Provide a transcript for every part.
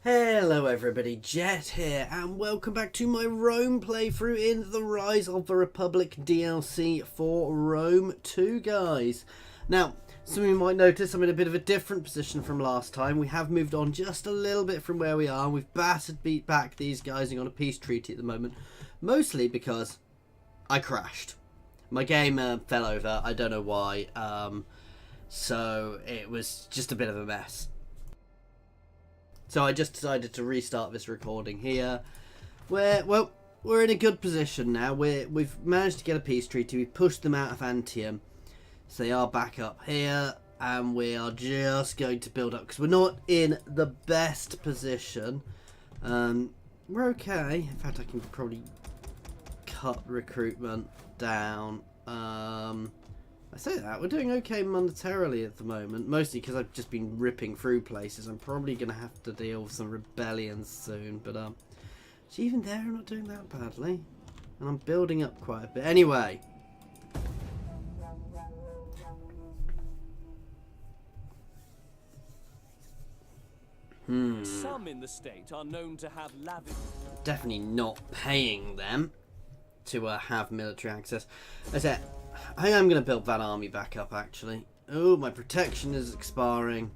Hello everybody, Jet here, and welcome back to my Rome playthrough in the Rise of the Republic DLC for Rome 2, guys. Now, some of you might notice I'm in a bit of a different position from last time. We have moved on just a little bit from where we are. We've beat back these guys on a peace treaty at the moment, mostly because I crashed. My game fell over, I don't know why, so it was just a bit of a mess. So I just decided to restart this recording here, where, well, we're in a good position now. We've managed to get a peace treaty. We've pushed them out of Antium, so they are back up here, and we are just going to build up, because we're not in the best position. We're okay. In fact, I can probably cut recruitment down. I say that, we're doing okay monetarily at the moment, mostly because I've just been ripping through places. I'm probably going to have to deal with some rebellions soon, but even there I'm not doing that badly. And I'm building up quite a bit. Anyway. Some in the state are known to have lavish... Definitely not paying them to have military access. I said, I think I'm going to build that army back up, actually. Oh, my protection is expiring.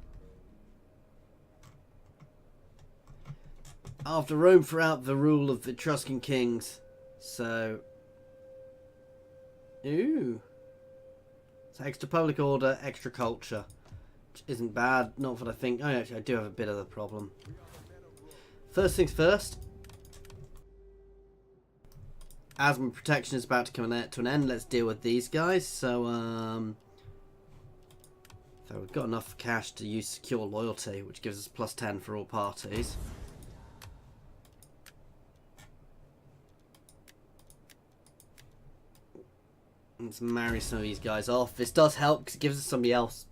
After Rome throughout the rule of the Etruscan kings. So... Ooh. So extra public order, extra culture. Which isn't bad, not what I think. Oh, actually, I do have a bit of a problem. First things first. As my protection is about to come to an end, let's deal with these guys. So we've got enough cash to use secure loyalty, which gives us plus 10 for all parties. Let's marry some of these guys off. This does help because it gives us somebody else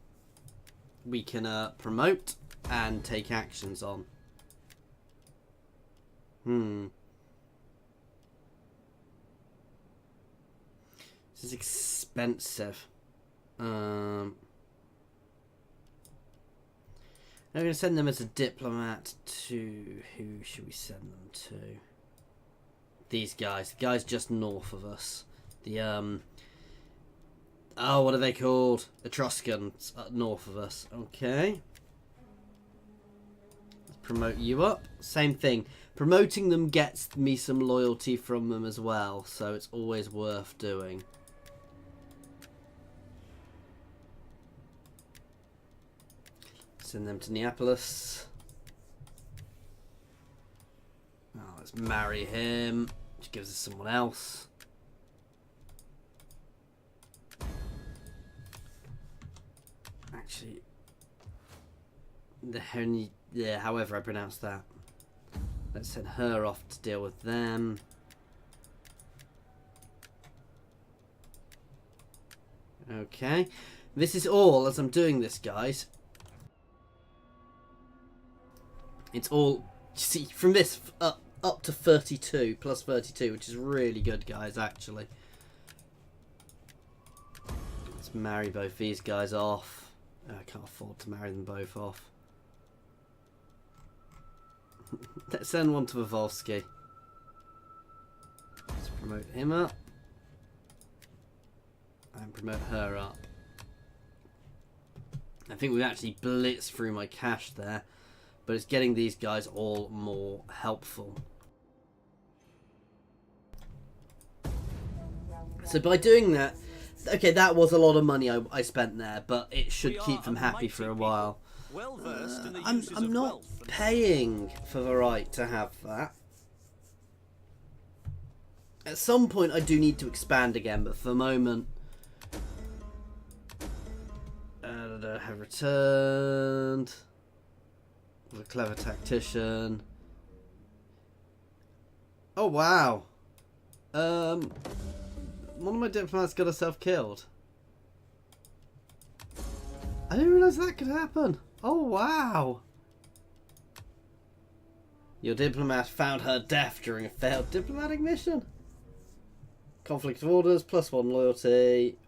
we can promote and take actions on. This is expensive. I'm going to send them as a diplomat to... Who should we send them to? These guys. The guys just north of us. The, oh, what are they called? Etruscans north of us. Okay. Let's promote you up. Same thing. Promoting them gets me some loyalty from them as well. So it's always worth doing. Send them to Neapolis. Oh, let's marry him, which gives us someone else. Actually, yeah, however I pronounce that. Let's send her off to deal with them. Okay, this is all as I'm doing this, guys. It's all, see, from this up to 32, plus 32, which is really good, guys, actually. Let's marry both these guys off. I can't afford to marry them both off. Let's send one to Volsky. Let's promote him up. And promote her up. I think we've actually blitzed through my cash there. But it's getting these guys all more helpful. So by doing that, okay, that was a lot of money I spent there, but it should keep them happy for a while. I'm not paying for the right to have that. At some point I do need to expand again, but for the moment... have returned... A clever tactician. Oh wow. One of my diplomats got herself killed. I didn't realise that could happen. Oh wow. Your diplomat found her death during a failed diplomatic mission. Conflict of orders, +1 loyalty.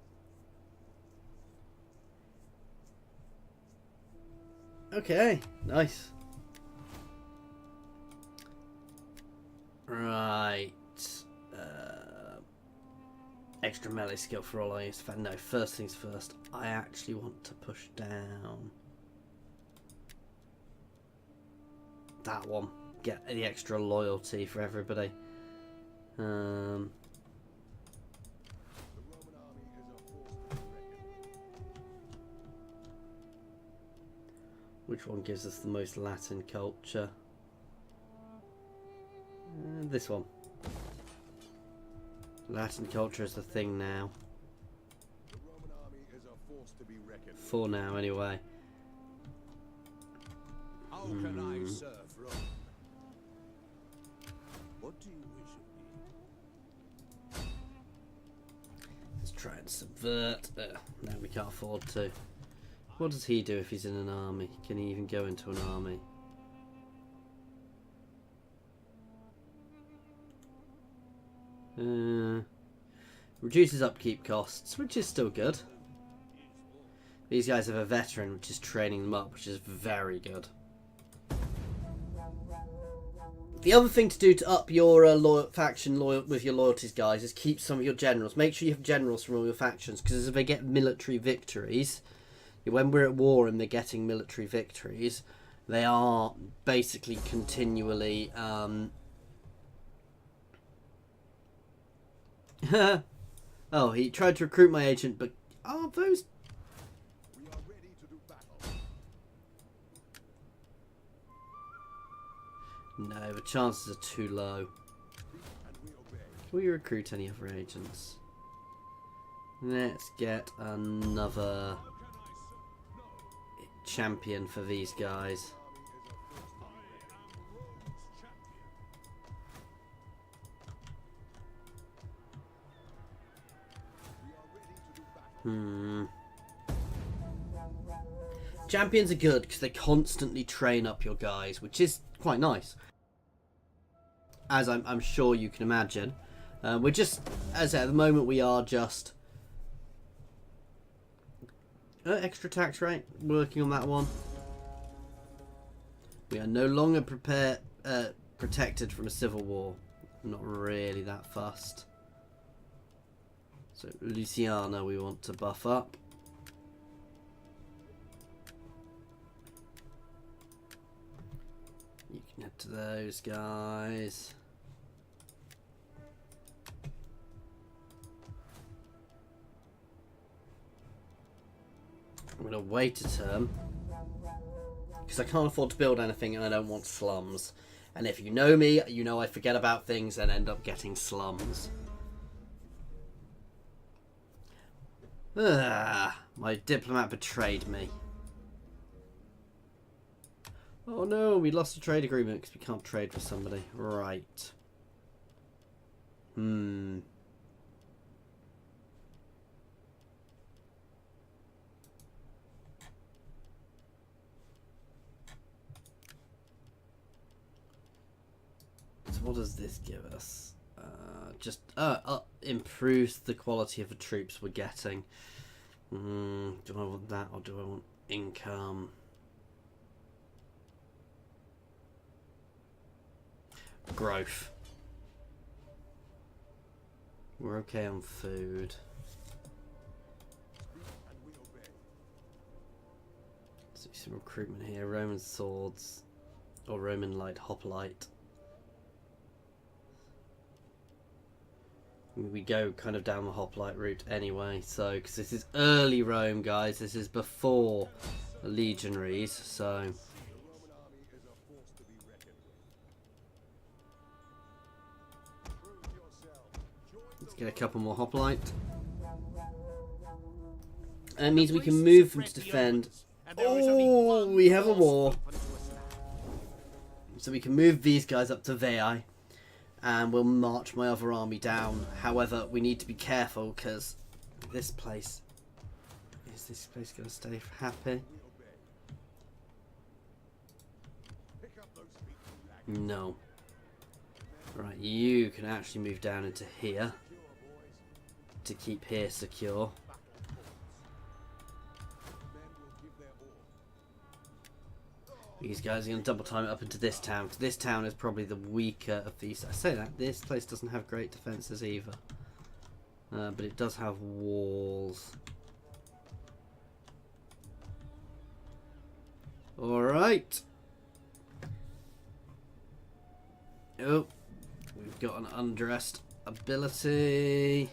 Okay, nice. Right. Extra melee skill for all I use. No, first things first. I actually want to push down that one. Get the extra loyalty for everybody. Which one gives us the most Latin culture? This one. Latin culture is the thing now. For now, anyway. How can I serve Rome? What do you wish of me? Let's try and subvert. No, we can't afford to. What does he do if he's in an army? Can he even go into an army? Reduces upkeep costs, which is still good. These guys have a veteran, which is training them up, which is very good. The other thing to do to up your faction with your loyalties, guys, is keep some of your generals. Make sure you have generals from all your factions, because as they get military victories, when we're at war and they're getting military victories, they are basically continually... Oh, he tried to recruit my agent, but are those... We are ready to do battle. No, the chances are too low. And we obey. Can we recruit any other agents? Let's get another champion for these guys. Champions are good because they constantly train up your guys, which is quite nice. As I'm sure you can imagine. We're just, as at the moment, we are just... extra tax rate, working on that one. We are no longer protected from a civil war. I'm not really that fussed. So Luciana we want to buff up. You can head to those guys. I'm going to wait a turn. Because I can't afford to build anything and I don't want slums. And if you know me, you know I forget about things and end up getting slums. My diplomat betrayed me. Oh no, we lost a trade agreement because we can't trade with somebody. Right. So what does this give us? Just improves the quality of the troops we're getting. Do I want that or do I want income? Growth. We're okay on food. See some recruitment here. Roman swords or Roman light hoplite. We go kind of down the hoplite route anyway, so because this is early Rome, guys. This is before the legionaries, so let's get a couple more hoplite. That means we can move them to defend. Oh, we have a war, so we can move these guys up to Veii. And we'll march my other army down. However, we need to be careful because this place... Is this place going to stay happy? No. Right, you can actually move down into here to keep here secure. These guys are going to double time it up into this town, because this town is probably the weaker of these. I say that, this place doesn't have great defences either. But it does have walls. Alright. Oh, we've got an undressed ability.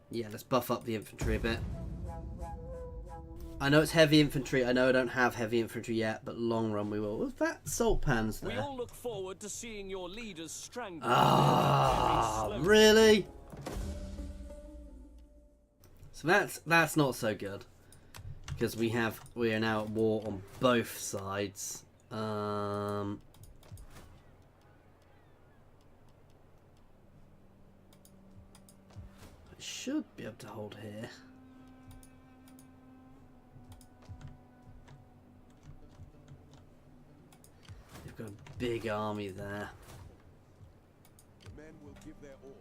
Yeah, let's buff up the infantry a bit. I know it's heavy infantry. I know I don't have heavy infantry yet, but long run we will. Was that salt pans there? We all look forward to seeing your leaders strangled. Ah, really? So that's not so good, because we are now at war on both sides. I should be able to hold here. They've got a big army there. The men will give their all.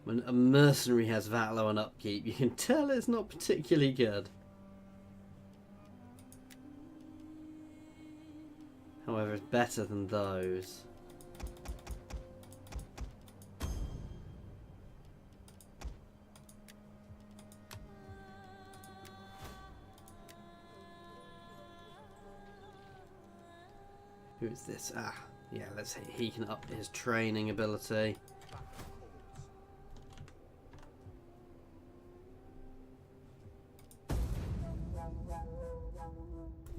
When a mercenary has that low on upkeep, you can tell it's not particularly good. However, it's better than those. Who is this? Ah, yeah, let's see. He can up his training ability.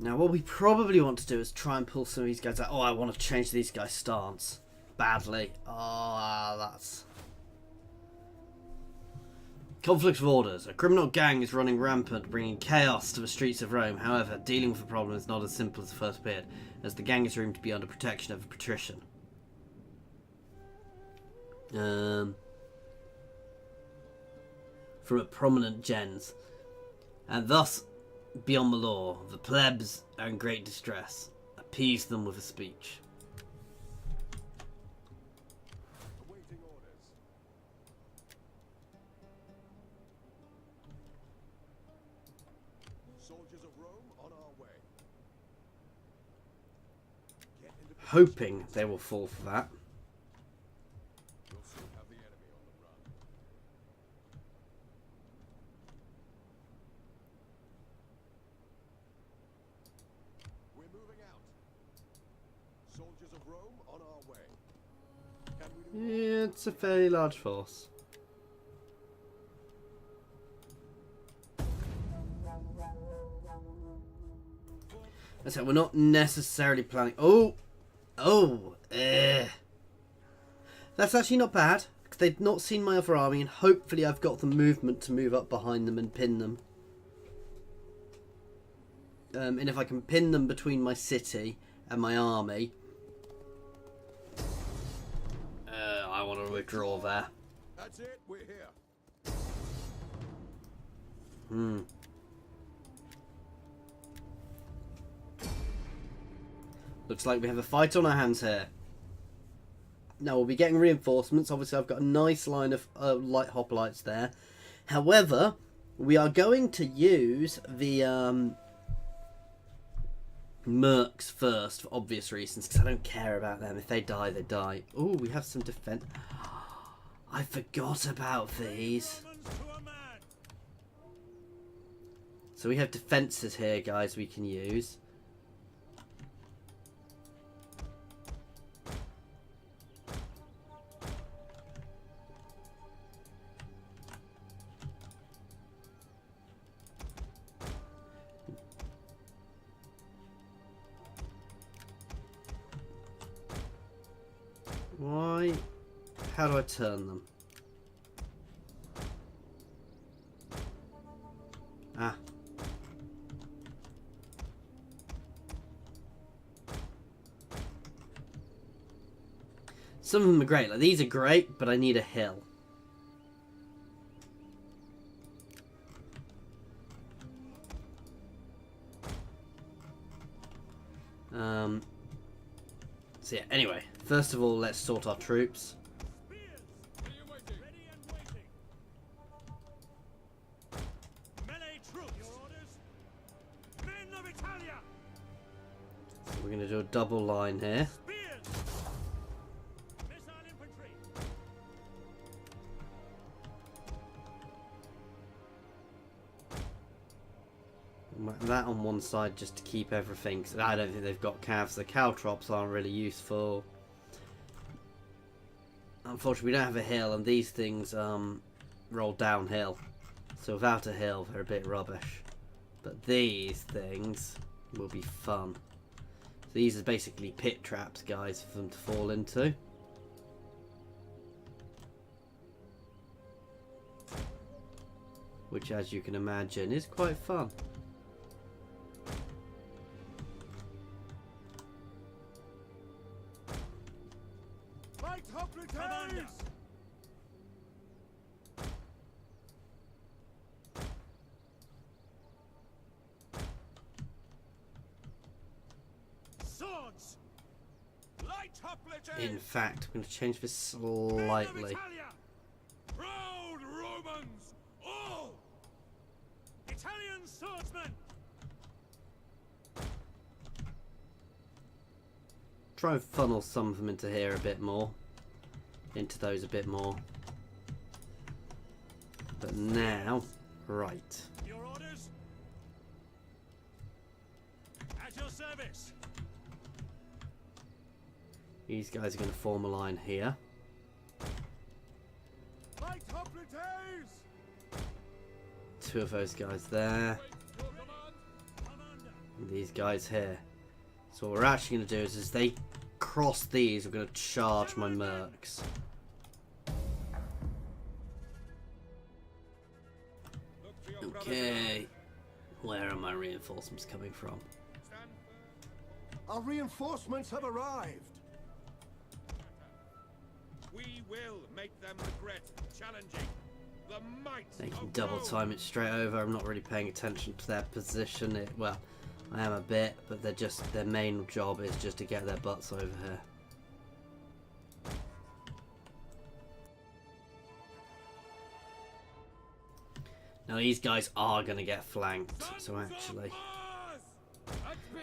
Now, what we probably want to do is try and pull some of these guys out. Oh, I want to change these guys' stance. Badly. Oh, that's... Conflict of orders. A criminal gang is running rampant, bringing chaos to the streets of Rome. However, dealing with the problem is not as simple as it first appeared, as the gang is rumored to be under protection of a patrician. From a prominent gens. And thus... beyond the law, the plebs are in great distress. Appease them with a speech. Awaiting orders. Soldiers of Rome on our way. Get into Hoping they will fall for that. We'll soon have the enemy on the run. We're moving out. Soldiers of Rome on our way. Can we do Yeah, it's a fairly large force. So we're not necessarily planning... That's actually not bad, because they've not seen my other army, and hopefully I've got the movement to move up behind them and pin them. And if I can pin them between my city and my army... I want to withdraw there. That's it, we're here. Looks like we have a fight on our hands here. Now we'll be getting reinforcements. Obviously I've got a nice line of light hoplites there. However, we are going to use the mercs first for obvious reasons, because I don't care about them. If they die, they die. Oh, we have some defense. I forgot about these. So we have defences here, guys, we can use. Why? How do I turn them? Ah. Some of them are great. Like, these are great, but I need a hill. So yeah, anyway, first of all, let's sort our troops. Spears! Ready and waiting. Melee troops! Your orders? Men of Italia! So we're going to do a double line here. Spears! Missile infantry! That on one side just to keep everything, because I don't think they've got calves. The caltrops aren't really useful. Unfortunately, we don't have a hill, and these things roll downhill. So without a hill, they're a bit rubbish. But these things will be fun. So these are basically pit traps, guys, for them to fall into. Which, as you can imagine, is quite fun. Fight Hoplites! Swords! Light Hoplites! In fact, I'm going to change this slightly. Proud Romans! All! Italian swordsmen! Try and funnel some of them into here a bit more. Into those a bit more. But now, right. Your orders? At your service! These guys are going to form a line here. Light Hoplites! Two of those guys there. Commander! And these guys here. So what we're actually going to do is as they cross these, we're going to charge my mercs. Okay. Where are my reinforcements coming from? Our reinforcements have arrived. We will make them regret challenging the might They can of double Rome. time it straight over. I'm not really paying attention to their position. Well, I am a bit, but their main job is just to get their butts over here. Now these guys are going to get flanked, so actually,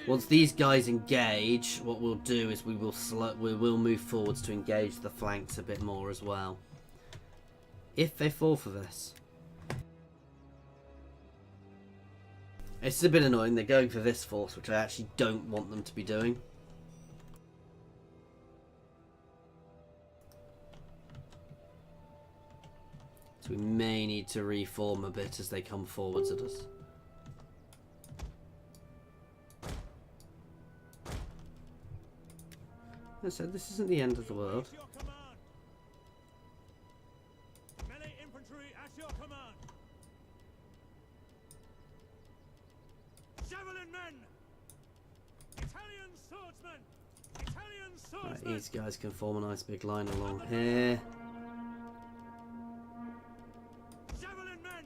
once these guys engage, what we'll do is we will move forwards to engage the flanks a bit more as well. If they fall for this. It's a bit annoying, they're going for this force, which I actually don't want them to be doing. So we may need to reform a bit as they come forwards at us. As I said, this isn't the end of the world. At your command. Melee infantry at your command. Javelin men. Italian swordsmen. Italian Right, swordsmen. these guys can form a nice big line along here. Javelin men.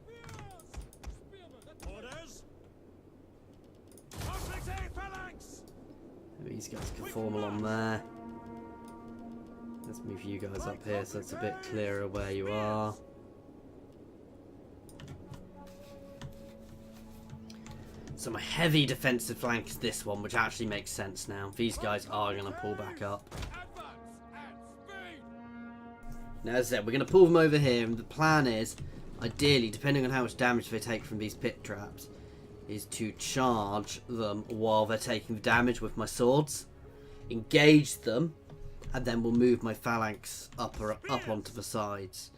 Spears. Orders. Hoplite phalanx. These guys can form along there. Let's move you guys up here so it's a bit clearer where you are. So my heavy defensive flank is this one, which actually makes sense now. These guys are going to pull back up. Advance at speed. Now, as I said, we're going to pull them over here, and the plan is, ideally, depending on how much damage they take from these pit traps, is to charge them while they're taking the damage with my swords, engage them, and then we'll move my phalanx up onto the sides.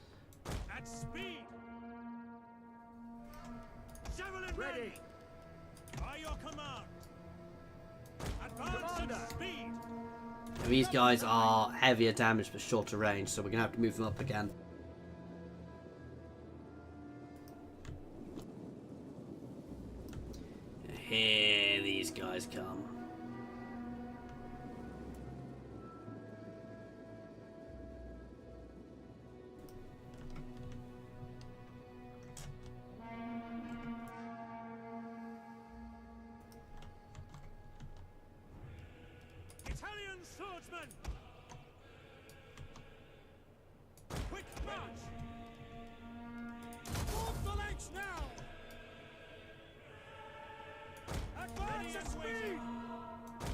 At speed. Javelin ready. By your command. Advance at speed. Now, these guys are heavier damage but shorter range, so we're going to have to move them up again. Here these guys come. Italian swordsman! Quick march! Move the legs now! Advance at speed!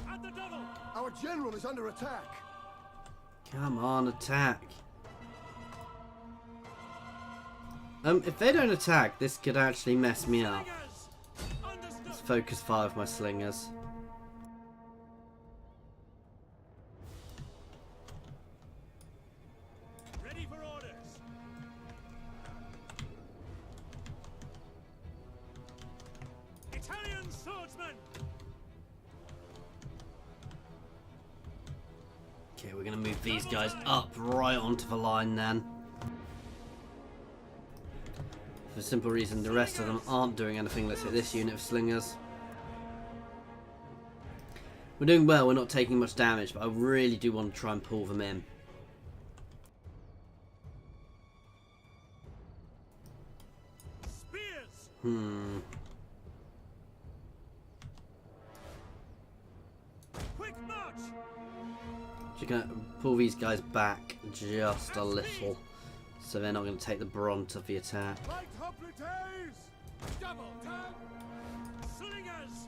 At the double! Our general is under attack. Come on, attack. If they don't attack, this could actually mess me up. Slingers! Understood! Let's focus fire with my slingers. Ready for orders! Italian swordsman! Okay, we're going to move these guys up right onto the line then. For the simple reason the rest of them aren't doing anything. Let's hit this unit of slingers. We're doing well, we're not taking much damage, but I really do want to try and pull them in. Spears! Quick march! Just going to pull these guys back just a little, so they're not going to take the brunt of the attack. Light hoplites! Double time! Slingers!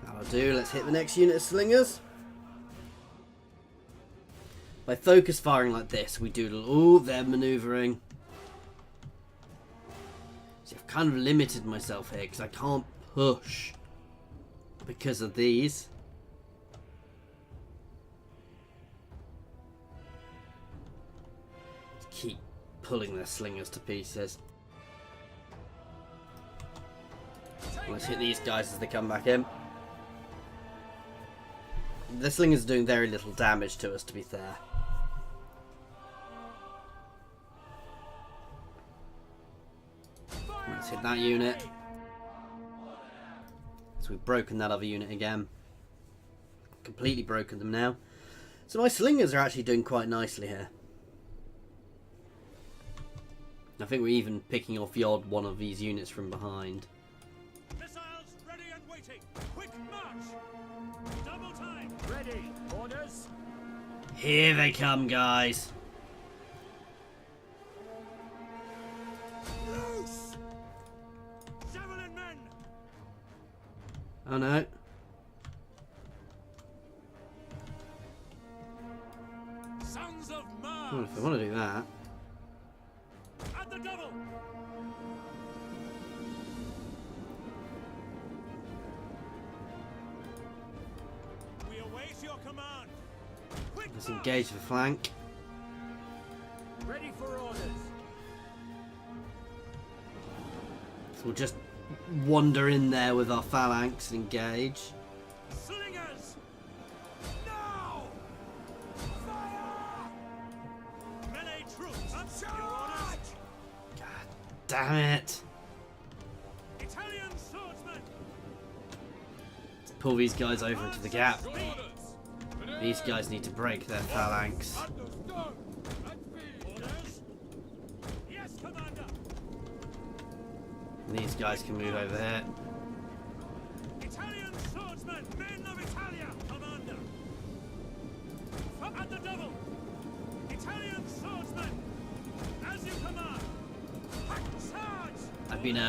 That'll do. Let's hit the next unit of slingers. By focus firing like this, we do... Oh, they're manoeuvring. See, I've kind of limited myself here because I can't push because of these. Keep pulling their slingers to pieces. Let's hit these guys as they come back in. The slingers are doing very little damage to us, to be fair. Let's hit that unit. So we've broken that other unit again. Completely broken them now. So my slingers are actually doing quite nicely here. I think we're even picking off the odd one of these units from behind. Missiles ready and waiting! Quick march! Double time! Ready. Orders. Here they come, guys. Loose! Javelin men! Oh no. Sons of Mars! Well, if I want to do that. At the double! We await your command! Quick Let's march! engage the flank. Ready for orders. So we'll just wander in there with our phalanx and engage. Slingers! Now! Fire! Melee troops! Your orders! God damn it. Italian swordsmen! Let's pull these guys over into the gap. These guys need to break their phalanx. Orders? Yes, Commander! These guys can move over here. Italian swordsmen! Men of Italia! Commander! At the double! Italian swordsmen! As you command! Charge! I've been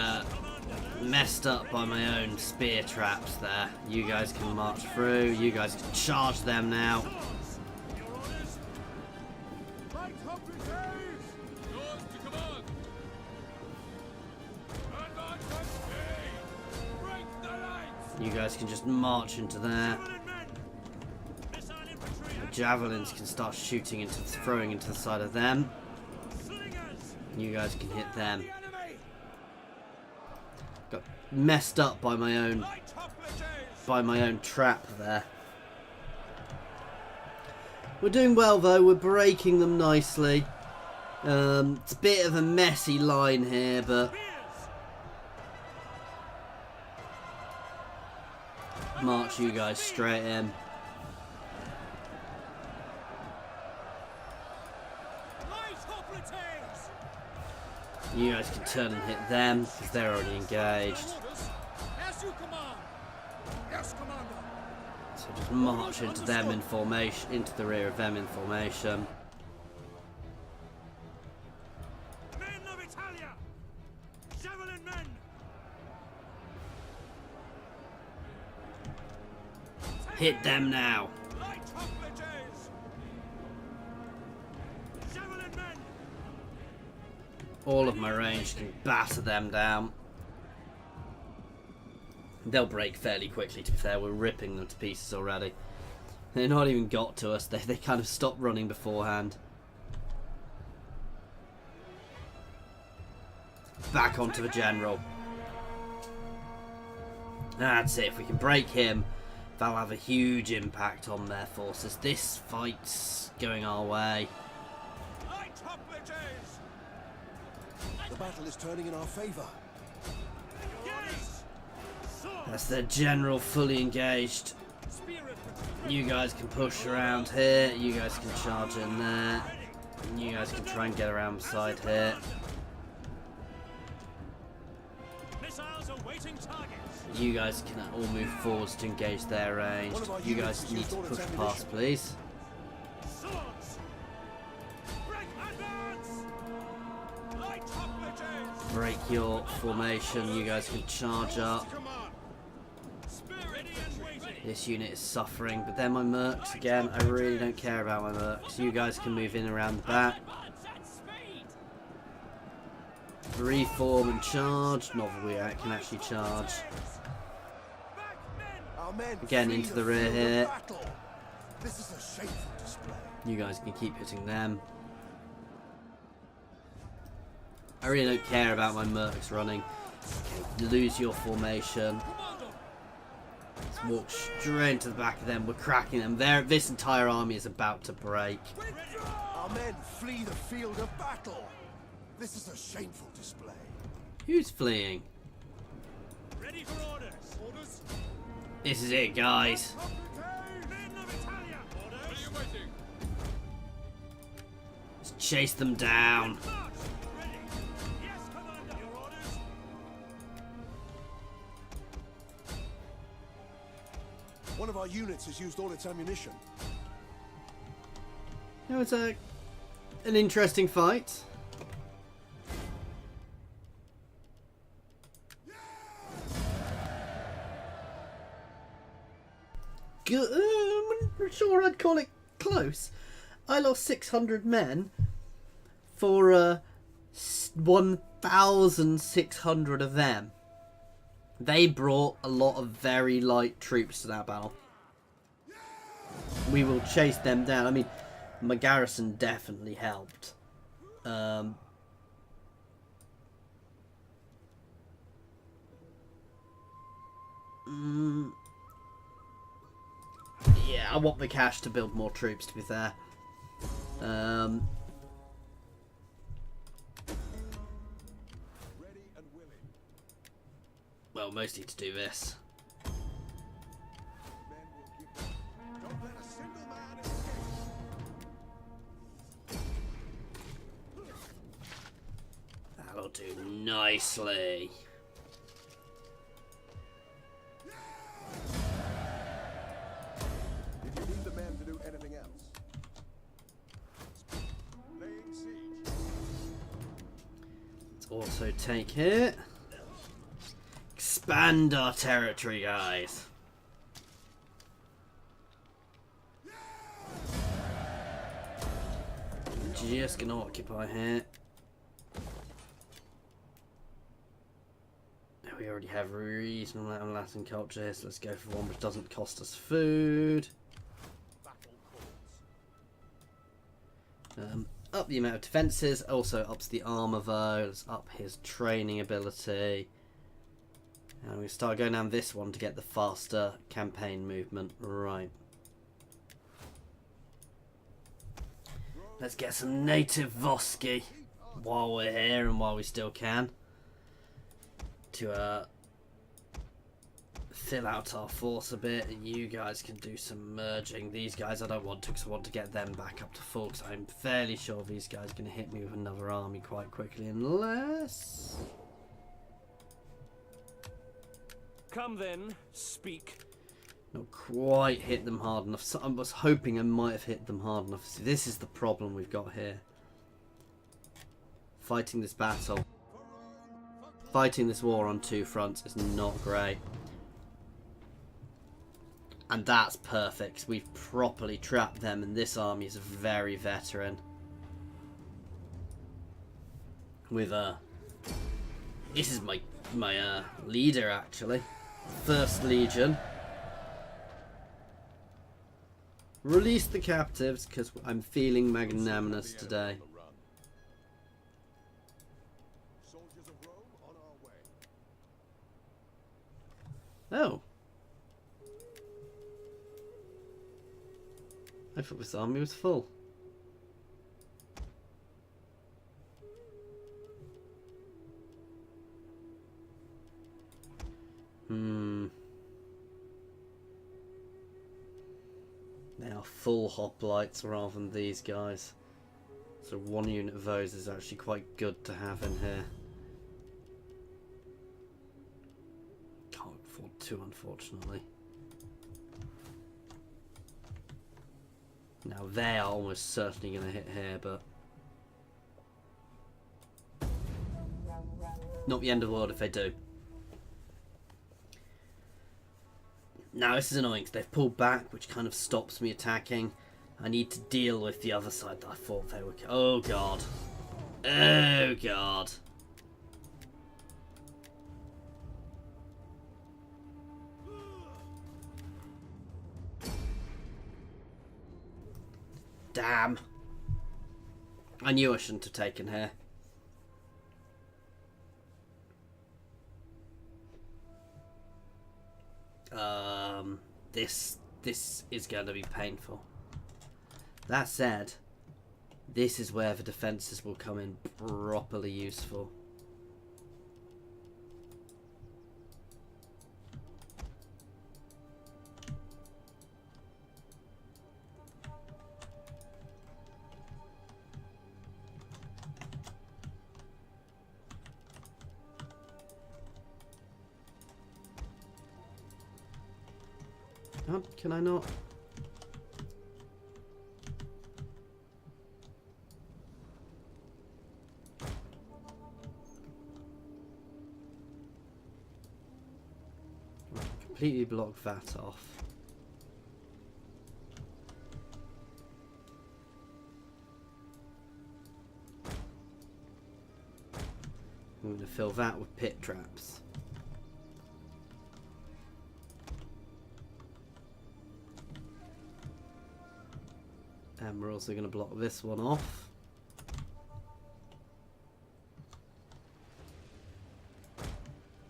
messed up by my own spear traps there. You guys can march through. You guys can charge them now. Swords! Your orders? Light hoplites! Yours to command! Advance at speed! Break the lights! You guys can just march into there. Javelin men! Missile infantry! The javelins can start shooting into, throwing into the side of them. Slingers! You guys can hit them. The enemy! Got messed up by my own Light hoplites! trap there. We're doing well though. We're breaking them nicely. It's a bit of a messy line here, but Spears! march you guys straight in. Light hoplites! You guys can turn and hit them because they're already engaged. Orders? As you command! Yes, Commander! So just march into them in formation, into the rear of them in formation. Men of Italia! Javelin men! Hit them now. Light hoplites! Javelin men! All of my range can batter them down. They'll break fairly quickly, to be fair. We're ripping them to pieces already. They've not even got to us. They kind of stopped running beforehand. Back onto the general. That's it. If we can break him, that'll have a huge impact on their forces. This fight's going our way. Light hoplites! The battle is turning in our favor. Yes! Sword! That's their general fully engaged. Spirit! You guys can push around here. You guys can charge in there. And you guys can try and get around beside here. Missiles awaiting targets! You guys can all move forwards to engage their range. You guys need to push past, please. Swords! Break advance! Light hoplites! Break your formation. You guys can charge up. Ready and waiting! This unit is suffering, but they're my mercs again. I really don't care about my mercs. You guys can move in around the back. Reform and charge. Not that we can actually charge. Back men! Our men Again, flee into the rear field of here. battle. This is a shameful display. You guys can keep hitting them. I really don't care about my mercs running. Okay, lose your formation. Let's walk straight into the back of them. We're cracking them. This entire army is about to break. Our men flee the field of battle. This is a shameful display. Who's fleeing? Ready for orders! Orders! This is it, guys. Men of Italia! Orders! Waiting? Let's chase them down. March! Ready! Yes, Commander! Your orders? One of our units has used all its ammunition. It was an interesting fight. Good. I'm sure I'd call it close. I lost 600 men for 1,600 of them. They brought a lot of very light troops to that battle. We will chase them down. I mean, my garrison definitely helped. Yeah, I want the cash to build more troops, to be fair. Ready and willing. Well, mostly to do this. Men will give them. Don't let a single man escape. That'll do nicely. If you need the men to do anything else. Laying siege. Let's also take it. Expand our territory, guys. Just gonna occupy here. We already have reasonable amount of Latin culture here, so let's go for one which doesn't cost us food. Up the amount of defences, also ups the armour though. Let's up his training ability. And we start going down this one to get the faster campaign movement. Right. Let's get some native Voski while we're here and while we still can. To fill out our force a bit, and you guys can do some merging. These guys I don't want to, because I want to get them back up to full, because I'm fairly sure these guys are going to hit me with another army quite quickly, unless... Come then, speak. Not quite hit them hard enough. So I was hoping I might have hit them hard enough. See, this is the problem we've got here. Fighting this battle. Fighting this war on two fronts is not great. And that's perfect. We've properly trapped them, and this army is very veteran. With this is my leader actually. First Legion. Release the captives because I'm feeling magnanimous today. Soldiers of Rome on our way. Oh. I thought this army was full. They are full hoplites rather than these guys. So one unit of those is actually quite good to have in here. Can't afford two, unfortunately. Now they are almost certainly going to hit here, but not the end of the world if they do. Now this is annoying because they've pulled back, which kind of stops me attacking. I need to deal with the other side that I thought they were... Oh god. Oh god. Damn. I knew I shouldn't have taken her. This is going to be painful. That said, this is where the defences will come in properly useful. Oh, can I not? Completely block that off. I'm going to fill that with pit traps. And we're also going to block this one off.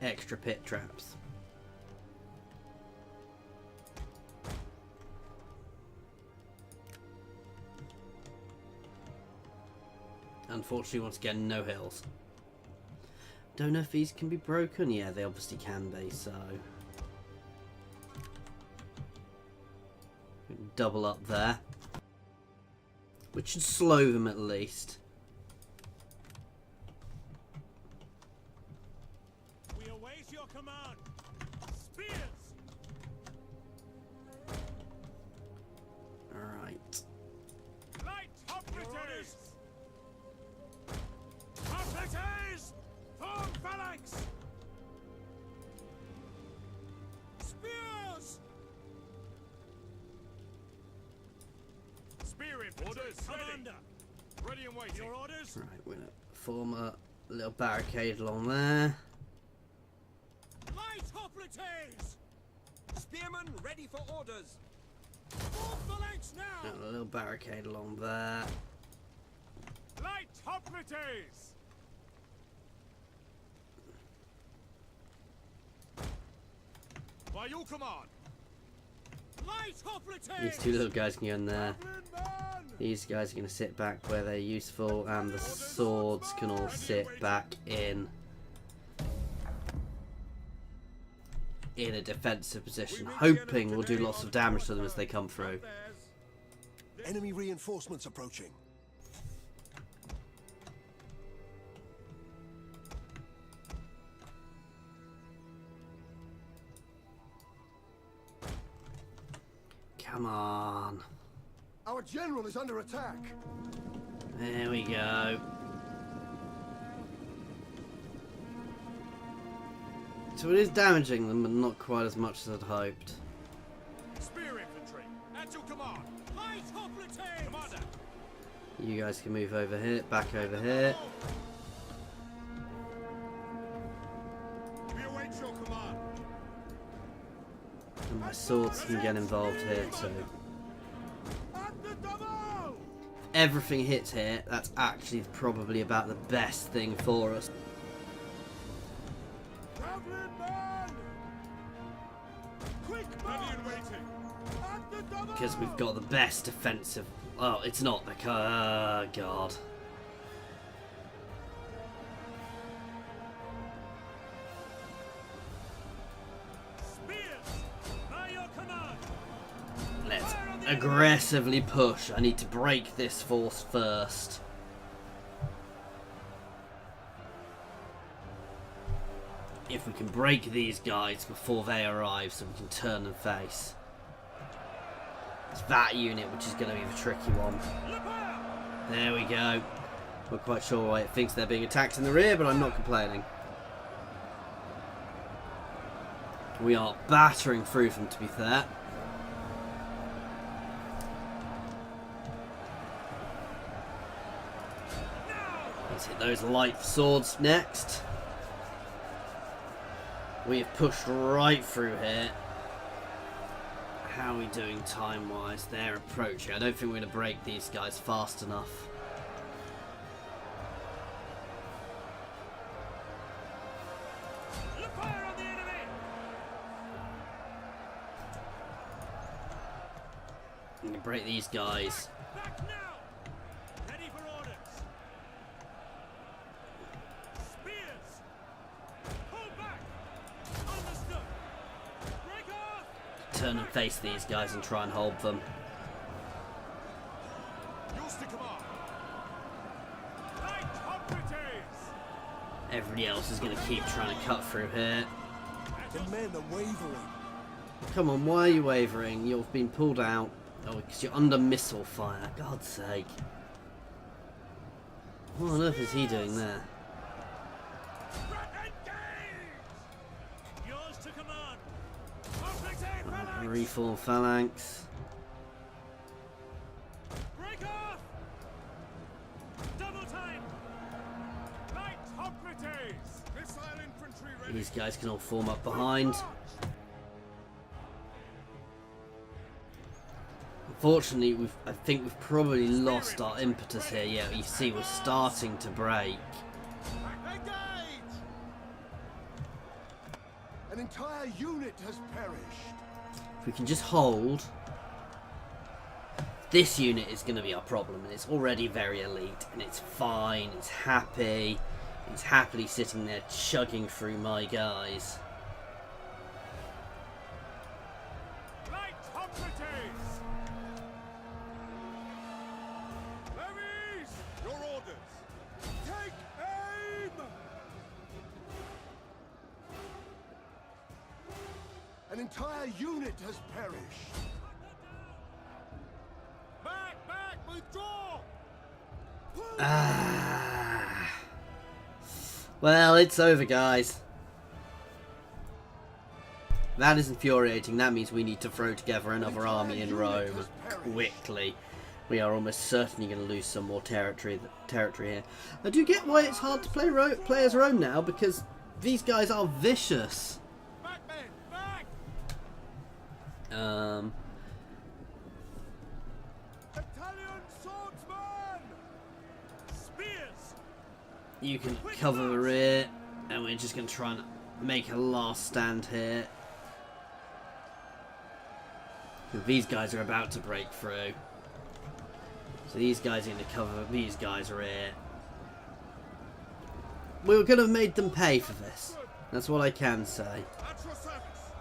Extra pit traps. Unfortunately, once again, no hills. Don't know if these can be broken. Yeah, they obviously can be, so... double up there. Which should slow them at least. We await your command. Spears! Alright. Light hoplites! Hoplites! Form phalanx! Spears! Spear infantry. Orders, Commander! Ready and waiting. Your orders? Right, we're going to form a little barricade along there. Light hoplites! Spearmen ready for orders. Form phalanx now! And a little barricade along there. Light hoplites! By your command. Light hoplites! These two little guys can go in there. These guys are going to sit back where they're useful, and the swords can all sit back in a defensive position, hoping we'll do lots of damage to them as they come through. Enemy reinforcements approaching. Come on. Our general is under attack. There we go. So it is damaging them, but not quite as much as I'd hoped. Spear infantry, at your command. Light hoplite, commander. You guys can move over here, back over here. We await your command. And my swords can get involved here too. At the double! If everything hits here, that's actually probably about the best thing for us. Javelin man! Quick march! Ready and waiting. At the double! Because we've got the best defensive... Oh, it's not the... God. Spears! By your command! Let's aggressively push. I need to break this force first. If we can break these guys before they arrive so we can turn and face. It's that unit which is going to be the tricky one. There we go. Not quite sure why it thinks they're being attacked in the rear, but I'm not complaining. We are battering through them, to be fair. Let's hit those light swords next. We have pushed right through here. How are we doing time-wise? They're approaching. I don't think we're going to break these guys fast enough. Look fire on the enemy! I'm going to break these guys. Back now! Ready for orders! Spears! Pull back! Understood! Break off! Turn and face these guys and try and hold them. Use the command! Light hoplites! Everybody else is going to keep trying to cut through here. The men are wavering. Come on, why are you wavering? You've been pulled out. Oh, because you're under missile fire. God's sake. What on earth is he doing there? Engage! Yours to command! Hoplite phalanx! Reform phalanx. Break off! Double time! Light hoplites! Missile infantry ready! These guys can all form up behind. Unfortunately, I think we've probably lost our impetus here. Yeah, you see we're starting to break. Engage! An entire unit has perished. If we can just hold, this unit is going to be our problem, and it's already very elite, and it's fine, it's happy, it's happily sitting there chugging through my guys. Light hoplites! Levies! Your orders! Take aim! An entire unit has perished. Back! Withdraw! Ah. Well, it's over, guys. That is infuriating. That means we need to throw together another army in Rome quickly. We are almost certainly going to lose some more territory here. I do get why it's hard to play as Rome now, because these guys are vicious. Back, men! Back! Italian swordsman! Spears! You can cover the rear, and we're just going to try and make a last stand here. These guys are about to break through. So these guys are going to cover these guys' rear. We were going to have made them pay for this. That's what I can say. At your service!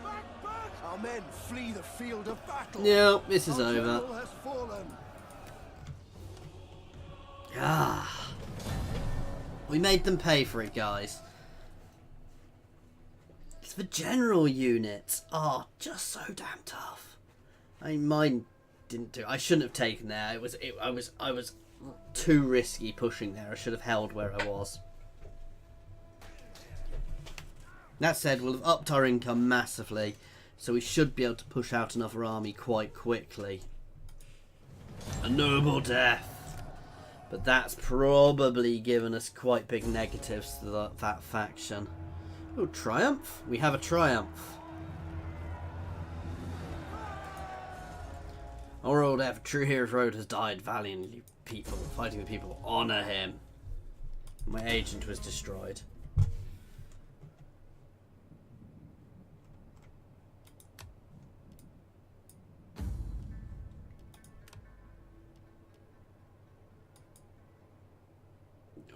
Back! Our men flee the field of battle. No, this is Our over. general has fallen. We made them pay for it, guys. the general units are just so damn tough. I mean, mine didn't do. I shouldn't have taken there. I was too risky pushing there. I should have held where I was. That said, we'll have upped our income massively, so we should be able to push out another army quite quickly. A noble death. But that's probably given us quite big negatives to that faction. Oh, triumph? We have a triumph. Our old ever true hero's road has died valiantly. People fighting the people honor him. My agent was destroyed.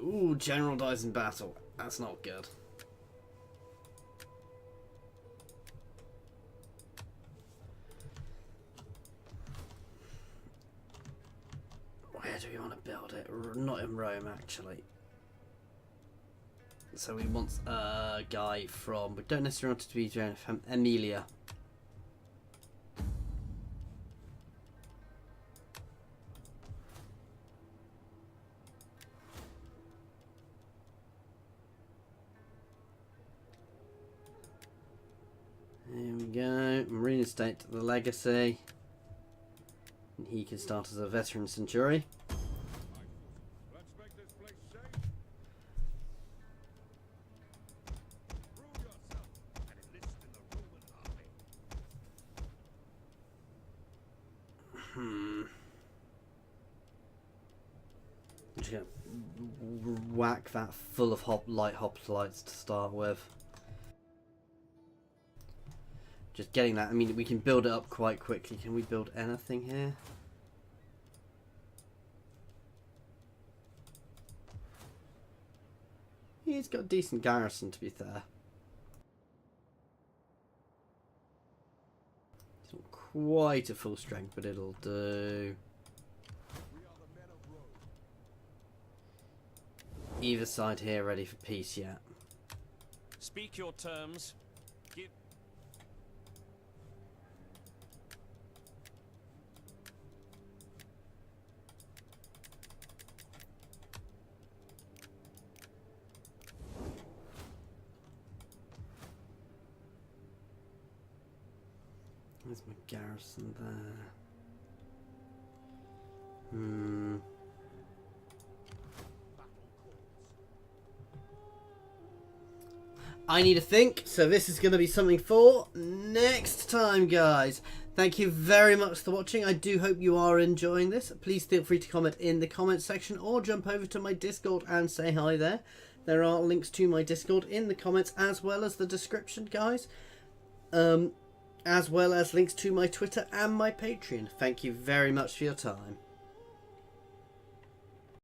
Ooh, general dies in battle. That's not good. Where do we want to build it? Not in Rome, actually. So we want a guy from... We don't necessarily want it to be from Emilia. There we go. Reinstate the legacy. And he can start as a veteran century. Let's make this place safe. Prove yourself and enlist in the Roman army. I'm just gonna whack that full of light hoplites to start with. Just getting that. I mean, we can build it up quite quickly. Can we build anything here? He's got a decent garrison, to be fair. It's not quite a full strength, but it'll do. We are the men of Rome. Either side here ready for peace yet. Speak your terms. Give. There's my garrison there. I need to think, so this is going to be something for next time, guys. Thank you very much for watching. I do hope you are enjoying this. Please feel free to comment in the comments section or jump over to my Discord and say hi there. There are links to my Discord in the comments as well as the description, guys. As well as links to my Twitter and my Patreon. Thank you very much for your time.